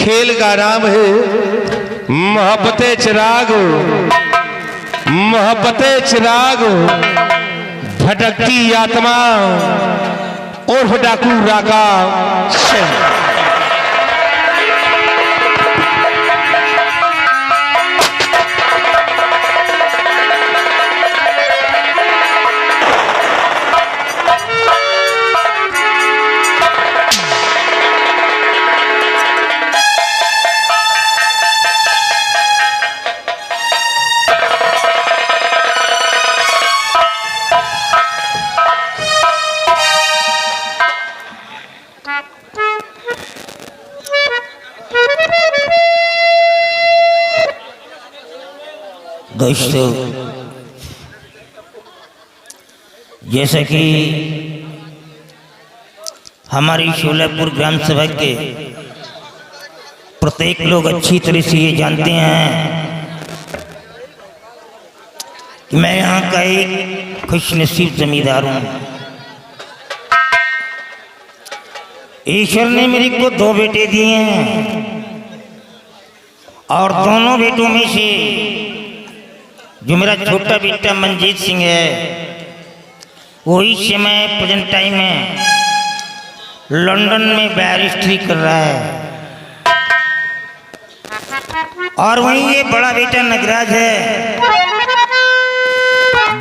खेल का नाम है मोहब्बते चिराग। मोहब्बते चिराग भटकती आत्मा और डाकू राका। दोस्तों, जैसा कि हमारी शोलापुर ग्राम सभा के प्रत्येक लोग अच्छी तरह से ये जानते हैं कि मैं यहाँ का एक खुशनसीब जमींदार हूँ। ईश्वर ने मेरे को 2 बेटे दिए हैं और दोनों बेटों में से जो मेरा छोटा बेटा मंजीत सिंह है वो इस समय प्रेजेंट टाइम में लंदन में बैरिस्ट्री कर रहा है और वहीं ये बड़ा बेटा नगराज है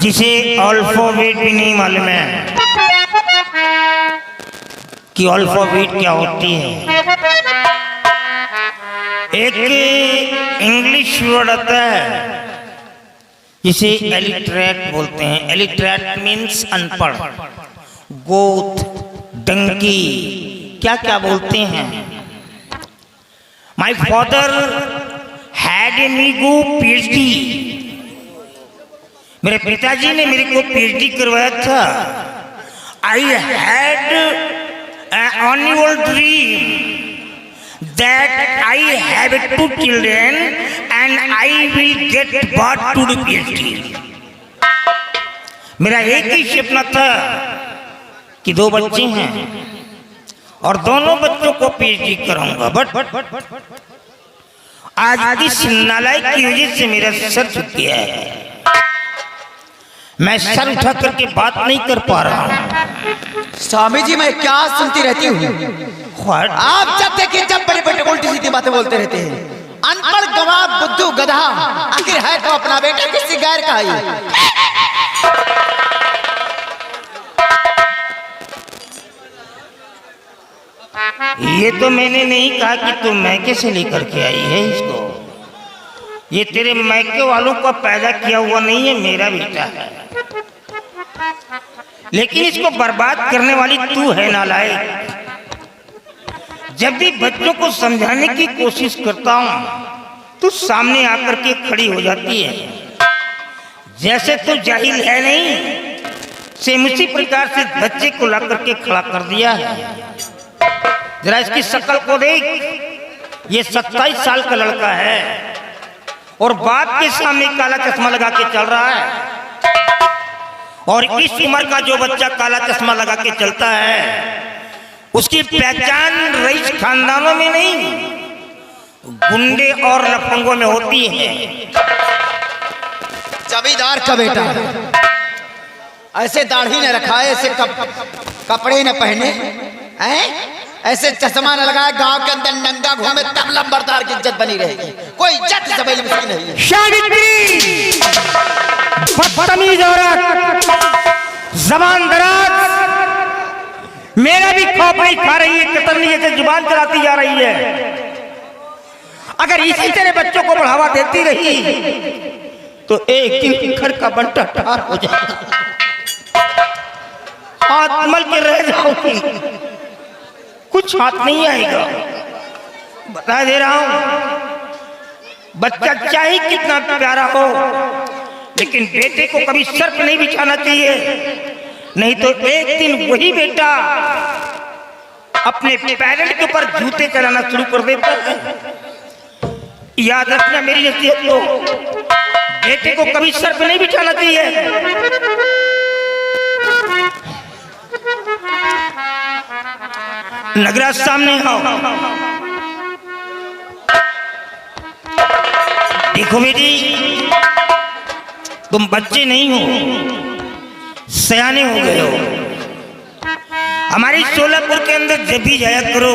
जिसे अल्फाबेट भी नहीं मालूम है कि अल्फाबेट क्या होती है। एक इंग्लिश वर्ड आता है जिसे एलिटरेट बोलते हैं। एलिटरेट मीन्स अनपढ़, गोथ, डंकी, क्या क्या बोलते हैं। माई फादर हैड ए नीगो पीएचडी। मेरे पिताजी ने मेरे को पीएचडी करवाया था। I had annual dream that I have 2 children and I will get birth to the PhD। मेरा एक ही सपना था कि 2 बच्चे हैं और दोनों बच्चों को पीएचडी कराऊंगा। बट आज इस नालायक की वजह से मेरा सर झुक गया है। मैं सर उठा करके बात नहीं कर पा रहा हूँ। स्वामी जी, मैं क्या सुनती रहती हूँ। आप जब देखिए जब बड़े बड़े उल्टी सीधी बातें बोलते रहते हैं। अनपढ़, गवाह, बुद्धू, गधा, आखिर है तो अपना बेटा किसी गैर का ही। ये तो मैंने नहीं कहा कि तू मैके से लेकर के आई है इसको। ये तेरे मैके वालों का पैदा किया हुआ नहीं है, मेरा बेटा है। लेकिन इसको बर्बाद करने वाली तू है नालायक। जब भी बच्चों को समझाने की कोशिश करता हूं तो सामने आकर के खड़ी हो जाती है। जैसे तो जाहिल है नहीं, सेम उसी प्रकार से बच्चे को ला करके खड़ा कर दिया है। जरा इसकी शक्ल को देख, ये 27 साल का लड़का है और बाप के सामने काला चश्मा लगा के चल रहा है। और इस उम्र का जो बच्चा काला चश्मा लगा के चलता है उसकी पहचान रईस खानदानों में नहीं, गुंडे और लफंगों में होती है। जमींदार का बेटा ऐसे दाढ़ी न रखा है, ऐसे कपड़े न पहने हैं, ऐसे चश्मा न लगाए, गांव के अंदर नंगा घूमे, तब लंबरदार की इज्जत बनी रहेगी। कोई इज्जत सभी में नहीं है। बदतमीज औरत, जबान दराज, मेरा भी खौफ नहीं खा रही है, कतरनी जैसे जुबान चलाती जा रही है। अगर इसी तरह बच्चों को बढ़ावा देती रही तो एक दिन घर का बंटा ठार हो जाएगा। हाथ मल के रह जाओगी, कुछ हाथ नहीं आएगा। बता दे रहा हूं, बच्चा चाहे कितना प्यारा हो लेकिन बेटे को कभी सर पे नहीं बिछाना चाहिए, नहीं तो एक दिन वही बेटा अपने पेरेंट के ऊपर जूते चलाना शुरू कर देता है। याद रखना मेरी नसीहत को, बेटे को कभी सर पे नहीं बिछाना चाहिए। नगराज सामने आओ। देखो बेटी, तुम बच्चे नहीं हो, सयाने हो गए हो। हमारी सोलापुर के अंदर जब भी जाया करो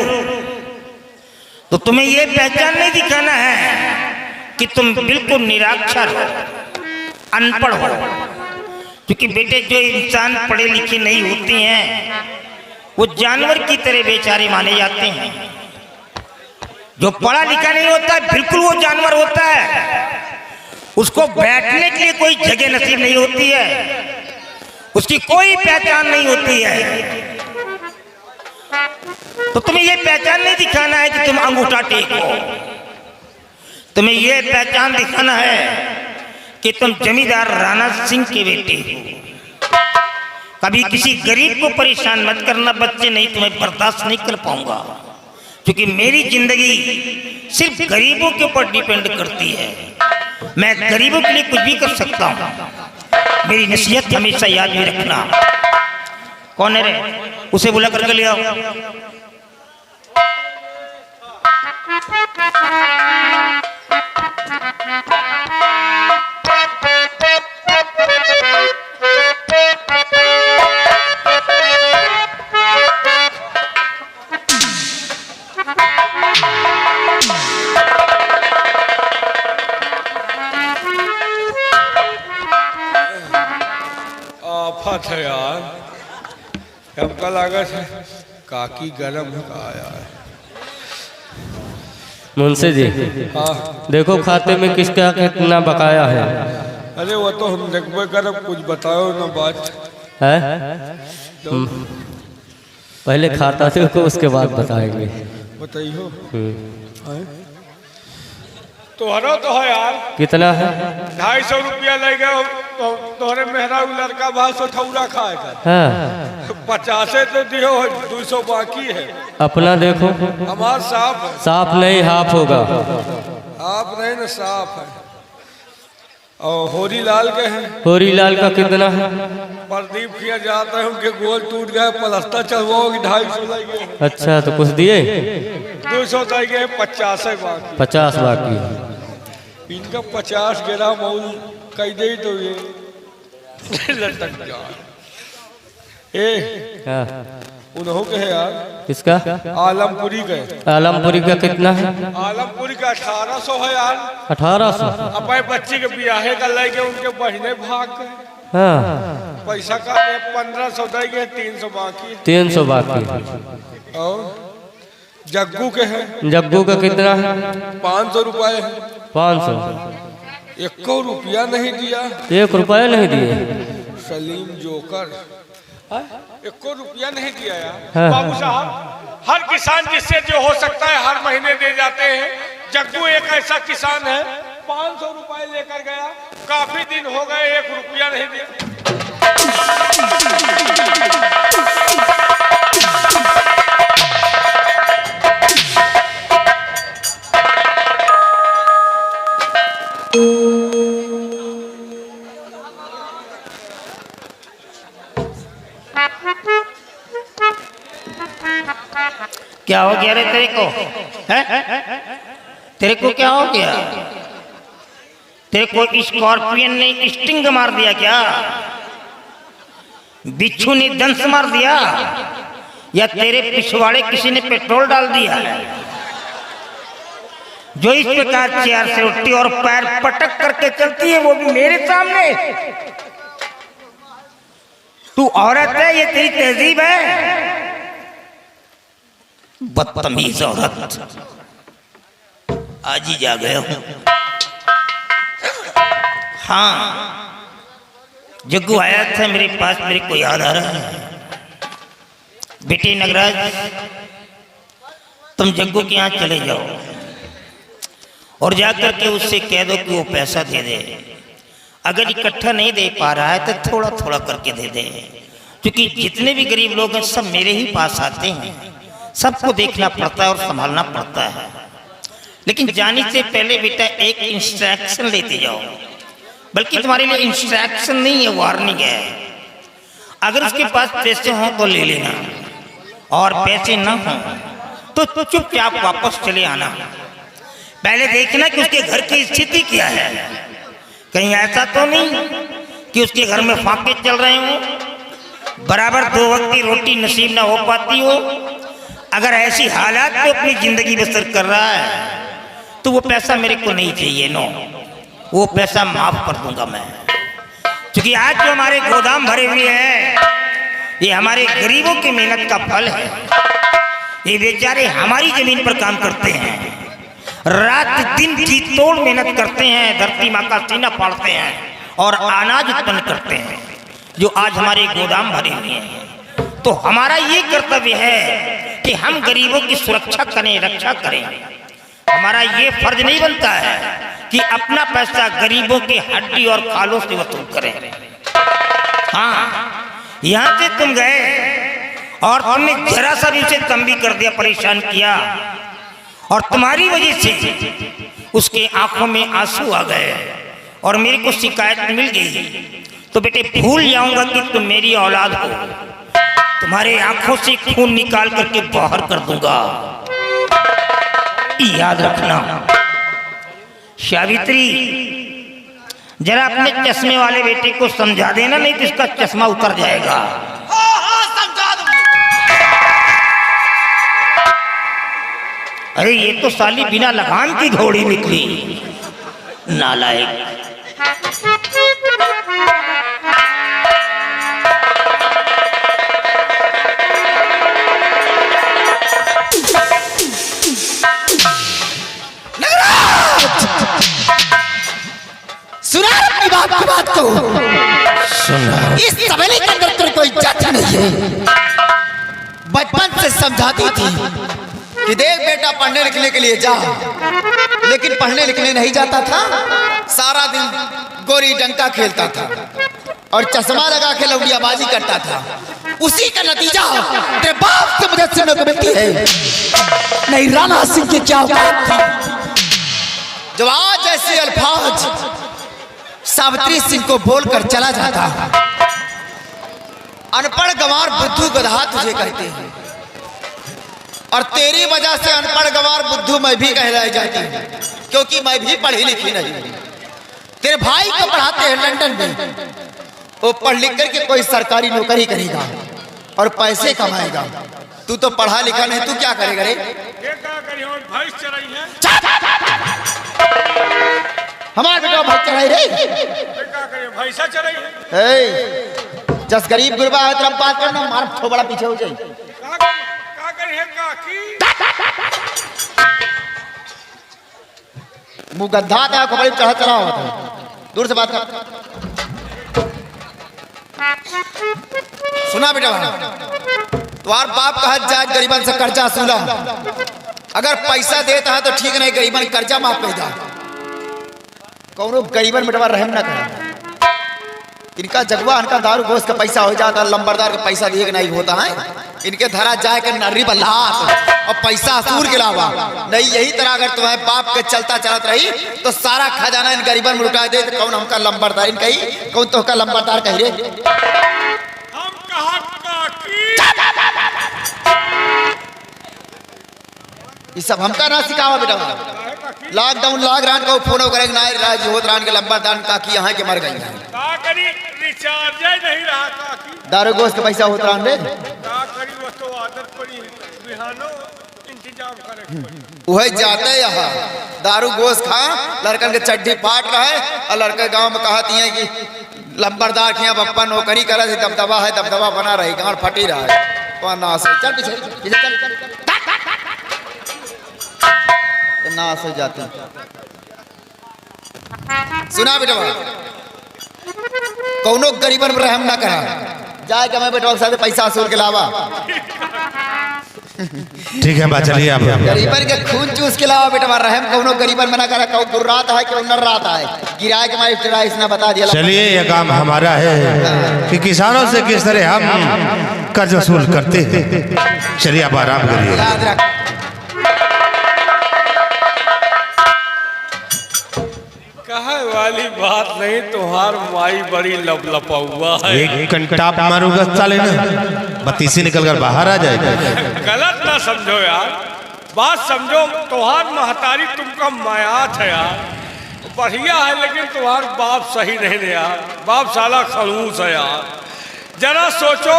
तो तुम्हें यह पहचान नहीं दिखाना है कि तुम बिल्कुल निरक्षर हो, अनपढ़ हो। क्योंकि बेटे जो इंसान पढ़े लिखे नहीं होते हैं वो जानवर की तरह बेचारे माने जाते हैं। जो पढ़ा लिखा नहीं होता बिल्कुल वो जानवर होता है। उसको बैठने के लिए कोई जगह नसीब नहीं होती है, उसकी कोई पहचान नहीं होती है। तो तुम्हें यह पहचान नहीं दिखाना है कि तुम अंगूठा टेको, तुम्हें यह पहचान दिखाना है कि तुम जमींदार राणा सिंह के बेटे हो। कभी किसी गरीब को परेशान मत करना बच्चे, नहीं तुम्हें बर्दाश्त नहीं कर पाऊंगा। क्योंकि मेरी जिंदगी सिर्फ गरीबों के ऊपर डिपेंड करती है। मैं गरीबों के लिए कुछ भी कर सकता हूं। मेरी नसीहत हमेशा याद में रखना। कौन है रे? उसे बुला करके ले आओ। आफत है यार, हमका लागत है काकी गरम का यार। मुंशी जी, हाँ देखो खाते में किसका कितना बकाया है। अरे वो तो हम देखबे करब, कुछ बताओ ना बात है? पहले खाता देखो उसके बाद बताएंगे। बताइयो। तोहरा तो है यार। कितना है? 250 रुपया ले गए तो तोहरे मेहरा लड़का बाहर से ठौरा खाएगा। हाँ। 50 तो दियो, 200 बाकी है। अपना देखो। हमार साफ है। साफ नहीं, हाफ होगा। आप नहीं ना, साफ है। और होरी लाल के हैं। होरी लाल का कितना है? प्रदीप किया जाता है, उनके गोल टूट गए, प्लास्टर चलवाओगे 250 लगे। अच्छा तो कुछ दिए? 200 देंगे, 50 बाकी। 50 बाकी। इनका 50 गिरा मौल कह दे तो ये लटक जाए। हाँ। उन्हों के है यार। किसका? आलमपुरी के। आलमपुरी का कितना है? आलमपुरी का 1800 है यार। 1800। अपने बच्ची के ब्याहे का लेके उनके बहने भाग गए। हाँ। पैसा का 1500 देंगे, 300 बाकी। 300 बाकी। और जग्गू के हैं। जग्गू का कितना है? 500 रुपए। 500। 1 रुपया नहीं दिया। 1 रुपया नहीं दिए? सलीम जोकर 1 रुपया नहीं दिया यार। हाँ। बाबू साहब, हर किसान जिससे जो हो सकता है हर महीने दे जाते हैं। जग्गू एक ऐसा किसान है, 500 रुपए लेकर गया, काफी दिन हो गए 1 रुपया नहीं दिया। क्या हो गया रे तेरे को? है? तेरे को क्या हो गया? तेरे को स्कॉर्पियन ने स्टिंग मार दिया क्या? बिच्छू ने दंश मार दिया? या तेरे पिछवाड़े किसी ने पेट्रोल डाल दिया? जो इस प्रकार चेयर से उठती और पैर पटक करके चलती है वो भी मेरे सामने। तू औरत है, ये तेरी तहजीब है? बदतमीज औरत, आज ही जा गया हूं। हाँ, जग्गू आया था मेरे पास, मेरे को याद आ रहा है। बेटे नगराज, तुम जग्गू के यहाँ चले जाओ और जाकर के उससे कह दो कि वो पैसा दे दे। अगर इकट्ठा नहीं दे पा रहा है तो थोड़ा थोड़ा करके दे दे। क्योंकि जितने भी गरीब लोग हैं सब मेरे ही पास आते हैं, सबको देखना पड़ता है और संभालना पड़ता है। लेकिन जाने से पहले बेटा एक इंस्ट्रक्शन लेते जाओ, बल्कि तुम्हारे लिए इंस्ट्रक्शन नहीं है, वार्निंग है। अगर उसके पास पैसे हों तो ले लेना, और पैसे ना हो तो चुपचाप वापस चले आना। पहले देखना कि उसके घर की स्थिति क्या है। कहीं ऐसा तो नहीं कि उसके घर में फाके चल रहे हो, बराबर 2 वक्त की रोटी नसीब ना हो पाती हो। अगर ऐसी हालात में अपनी जिंदगी बसर कर रहा है तो वो पैसा मेरे को नहीं चाहिए। नो, वो पैसा माफ कर दूंगा मैं, क्योंकि आज जो हमारे गोदाम भरे हुए हैं ये हमारे गरीबों की मेहनत का फल है। ये बेचारे हमारी जमीन पर काम करते हैं, रात दिन की तोड़ मेहनत करते हैं, धरती माँ का सीना फाड़ते हैं और अनाज उत्पन्न करते हैं, जो आज हमारे गोदाम भरे हुए हैं। तो हमारा ये कर्तव्य है कि हम गरीबों की सुरक्षा करें, रक्षा करें। हमारा ये फर्ज नहीं बनता है कि अपना पैसा गरीबों के हड्डी और खालों से वसूल करें। हाँ, यहाँ से तुम गए और तुमने जरा सा भी उसे कम भी कर दिया, परेशान किया, और तुम्हारी वजह से उसके आंखों में आंसू आ गए और मेरे को शिकायत मिल गई, तो बेटे भूल जाऊंगा कि तुम मेरी औलाद हो। तुम्हारे आंखों से खून निकाल करके बाहर कर दूंगा, याद रखना। सावित्री, जरा अपने चश्मे वाले बेटे को समझा देना, नहीं तो इसका चश्मा उतर जाएगा। समझा दूंगी। अरे ये तो साली बिना लगाम की घोड़ी निकली, नालायक। सुना अपनी बाप की बात को। इस तबेले के अंदर तेरे कोई इज्जत नहीं है। बचपन से समझाती थी कि देख बेटा पढ़ने लिखने के लिए जा, लेकिन पढ़ने लिखने नहीं जाता था। सारा दिन गोरी डंका खेलता था और चश्मा लगा के लौंडियाबाजी करता था। उसी का नतीजा तेरे बाप से मुझे सुनने को मिलती है। नहीं, राणा सिंह की क्या औकात थी जब आज ऐसे अल्फाज सावित्री सिंह को बोलकर चला जाता। अनपढ़ गंवार बुद्धू गधा तुझे कहते हैं, और तेरी वजह से अनपढ़ गंवार बुद्धू मैं भी कहलाई जाती हूँ, क्योंकि मैं भी पढ़ी लिखी नहीं। तेरे भाई को पढ़ाते हैं लंदन में, वो पढ़ लिख करके कोई सरकारी नौकरी करेगा और पैसे कमाएगा। तू तो पढ़ा लिखा नहीं, तू क्या करेगा रे? भैंस चराई है, हमारे बेटा भाई चढ़ाई रे, भैंसा चराई है। जस गरीब गुरबा है तरफ बात करना, मार थोबड़ा पीछे हो जाए। मुंह गद्दा था, खोपड़ी चढ़ा चला हुआ था। दूर से बात कर। सुना बेटा, तुम्हार बाप कहा जाए गरीबन से कर्जा सूला, अगर पैसा देता है तो ठीक नहीं, गरीबन कर्जा माफ कर जा। कौनो गरीबन बेटवा रहम ना करे। इनका जगवा इनका दारू गोश्त का पैसा हो जाता, लंबरदार का पैसा दिए नहीं होता है। इनके धरा जाए कर नर्री बल्लात और पैसा असूर के अलावा नहीं। यही तरह अगर तुम्हारे बाप के चलता चलत रही तो सारा खजाना इन गरीबन में लुटा दे। तो कौन हमका लंबरदार इन कही, कौन तो का लंबरदार कही रे? हम कहा ये सब हमका ना सिखावा बेटा। लॉकडाउन लाग रान को फोन करेंगे ना, राज होत रान के लंबरदार का की यहाँ के मर गई रिचार्ज नहीं रहा काकी, दारू गोश्त का पैसा होत रान रे। वो तो आदत पड़ी, बिहानो इंतजाम करे। वही जाते यहाँ दारू गोश्त खा, लड़कन के चड्डी फाट रहा है, और लड़के गांव में कहती हैं कि लंबरदार के यहाँ पप्पा नौकरी करे, दबदबा है, दबदबा बना रही, गांड फटी रहा है। ना से चल पीछे, पीछे चल, ना से जाते। सुना बेटा, कौनो गरीबन पर रहम ना करा जाए कि मैं बेटा साथ पैसा असूल के अलावा। ठीक है, चलिए आप। गरीबन के खून चूस के अलावा बेटा रहम कौनो गरीबन में ना करा। कौन गुर्रात है, कौन नर्रात है, गिराए के मारे इसने बता दिया। चलिए, यह काम हमारा है कि किसानों से किस तरह हम कर्ज वसूल करते हैं। चलिए आप आराम करिए। याद रख, कहे वाली बात नहीं, तुम्हार माई बड़ी लपलपा है। एक कंटाप मारूंगा साले ना, बत्तीसी निकल कर बाहर आ जाएगा। गलत ना समझो यार, बात समझो, तुम्हार महतारी तुमका मायात है यार, बढ़िया है, लेकिन तुम्हार बाप सही नहीं है यार, बाप साला खड़ूस है यार। जरा सोचो,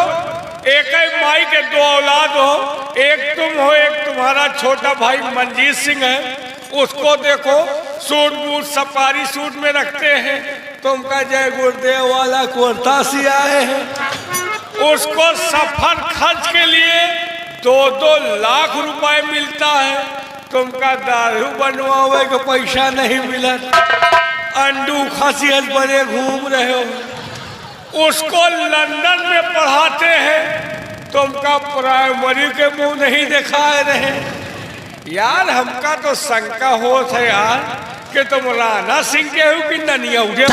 एक ही माई के दो औलाद हो, एक तुम हो, एक तुम्हारा छोटा भाई मंजीत सिंह है, उसको देखो सूट बूट सफारी सूट में रखते हैं, तुमका जय गुरुदेव वाला कुर्ता सियाए हैं, उसको सफर खर्च के लिए 2-2 लाख रुपए मिलता है, तुमका दारू बनवावे का पैसा नहीं मिला, अंडू खसियत बने घूम रहे हो, उसको लंदन में पढ़ाते हैं, तुमका प्राइमरी के मुंह नहीं दिखाए रहे यार। हमका तो शंका होत है यार कि तुम राणा सिंह के हो कि ननिया उड़े।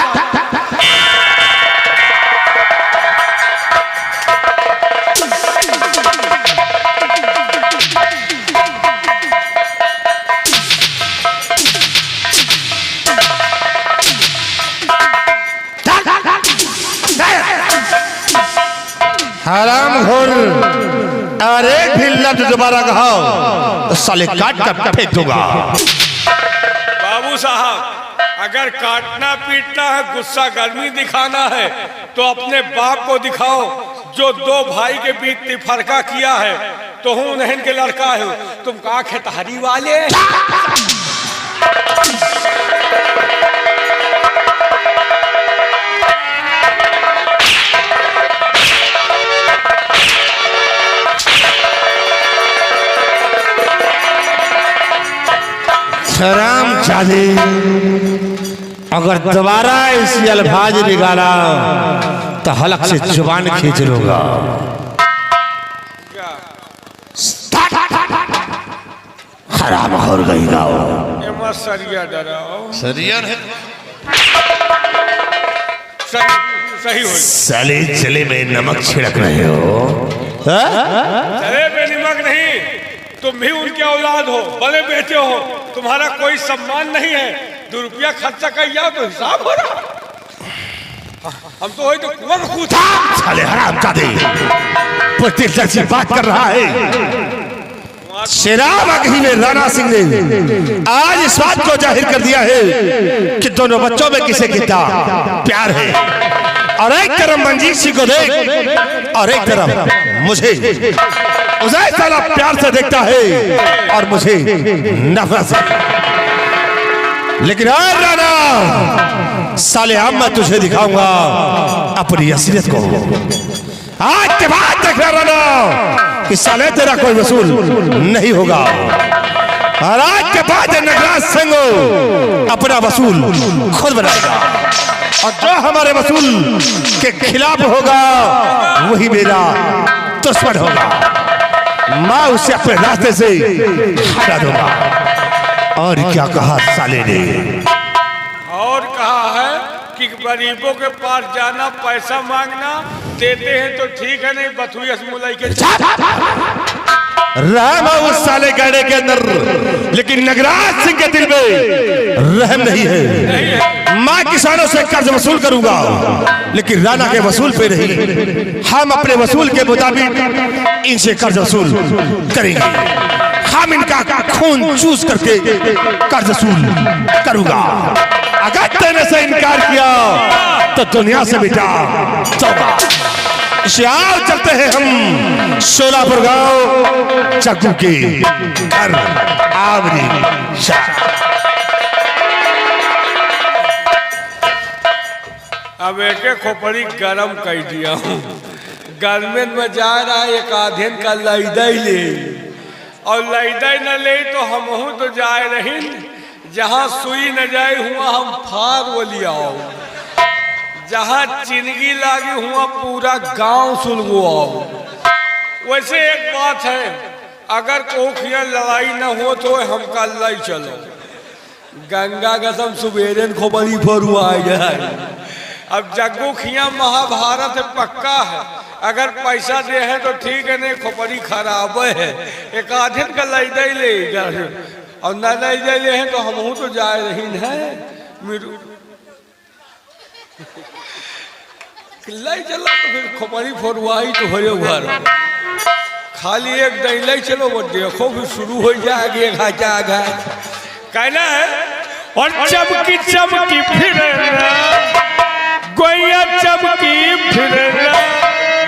हराम घोर, और एक भी लफ्ज दोबारा कहो तो साले काट कर फेंक दूंगा। बाबू साहब, अगर काटना पीटना है, गुस्सा गर्मी दिखाना है, तो अपने बाप को दिखाओ जो 2 भाई के बीच तिफरका किया है, तो हूं नहीं के लड़का है, तुम का खेतहरी वाले। शराम जादे, अगर दोबारा इसी अल्फाज निकाला तो हलक से जुबान खींच लूंगा। हराम हो गई गाओ, सरिया डराओ, सरिया है सही हो, साले चले में नमक छिड़क रहे हो। चले में नमक नहीं, तुम भी उनके औलाद हो, बड़े बेटे हो, तुम्हारा कोई सम्मान नहीं है, 2 रुपया खर्चा किया तो हिसाब हो रहा। हम तो वही तो कुआं कूदा। साले हराम जादे, पति जैसी बात कर रहा है। शराब अगही में राणा सिंह ने आज इस बात को जाहिर कर दिया है कि दोनों बच्चों में किसे कितना प्यार है, और एक तरफ मंजीत सिंह को देख और एक तरफ मुझे, उसे साला प्यार से देखता है और मुझे नफरत से। लेकिन आज राणा साले, अब मैं तुझे दिखाऊंगा अपनी असलियत को। आज के बाद देख राणा कि साले तेरा कोई वसूल नहीं होगा, और आज के बाद नगराज सिंह अपना वसूल खुद बनाएगा, और जो हमारे वसूल के खिलाफ होगा वही मेरा दुश्मन होगा। मैं उसे अपने रास्ते से हटा दूंगा। और क्या कहा साले ने? और कहा है कि गरीबों के पास जाना, पैसा मांगना, देते हैं तो ठीक है, नहीं बथुई असमुलाई के रहम है उस साले गाड़े के अंदर, लेकिन नगराज सिंह के दिल में रहम नहीं है। मैं किसानों से कर्ज वसूल करूंगा, लेकिन राणा के वसूल पे नहीं। हम अपने वसूल के मुताबिक इनसे कर्ज वसूल करेंगे। हम इनका खून चूस करके कर्ज वसूल करूंगा। अगर तेरे से इनकार किया तो दुनिया से मिटा जाऊंगा। श्याल चलते हैं हम सोलापुर गांव चक्कू के घर आवरी शाह। अब एक खोपड़ी गरम कर दिया हूँ, गर्मी में जा रहा है, एक आधेन का लैदा ही ले, और लैदा न ले तो हम तो जाए रही, जहाँ सुई न जाए हुआ हम फार वो लिया, जहाँ चिनगी लागी हुआ पूरा गांव सुलगो आओ। वैसे एक बात है, अगर कोखिया लड़ाई न हो तो हमका लई चलो, गंगा कसम सुबेरन खोपड़ी फरुआ आ जाए। अब जग्गू खिया महाभारत पक्का है, अगर पैसा दे है तो ठीक है, नहीं खोपड़ी खराब है, एक आधे का लई दे ले, और न लई दे ले हैं तो हम तो जाए रही है लई चला, तो फिर खोपड़ी फोरुआई तो हो घर खाली एक दैले चलो वो देखो भी शुरू हो जाएगी घाटा कहना है। और चमकी चमकी फिर गोया चमकी फिर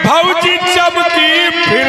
भौजी चमकी फिर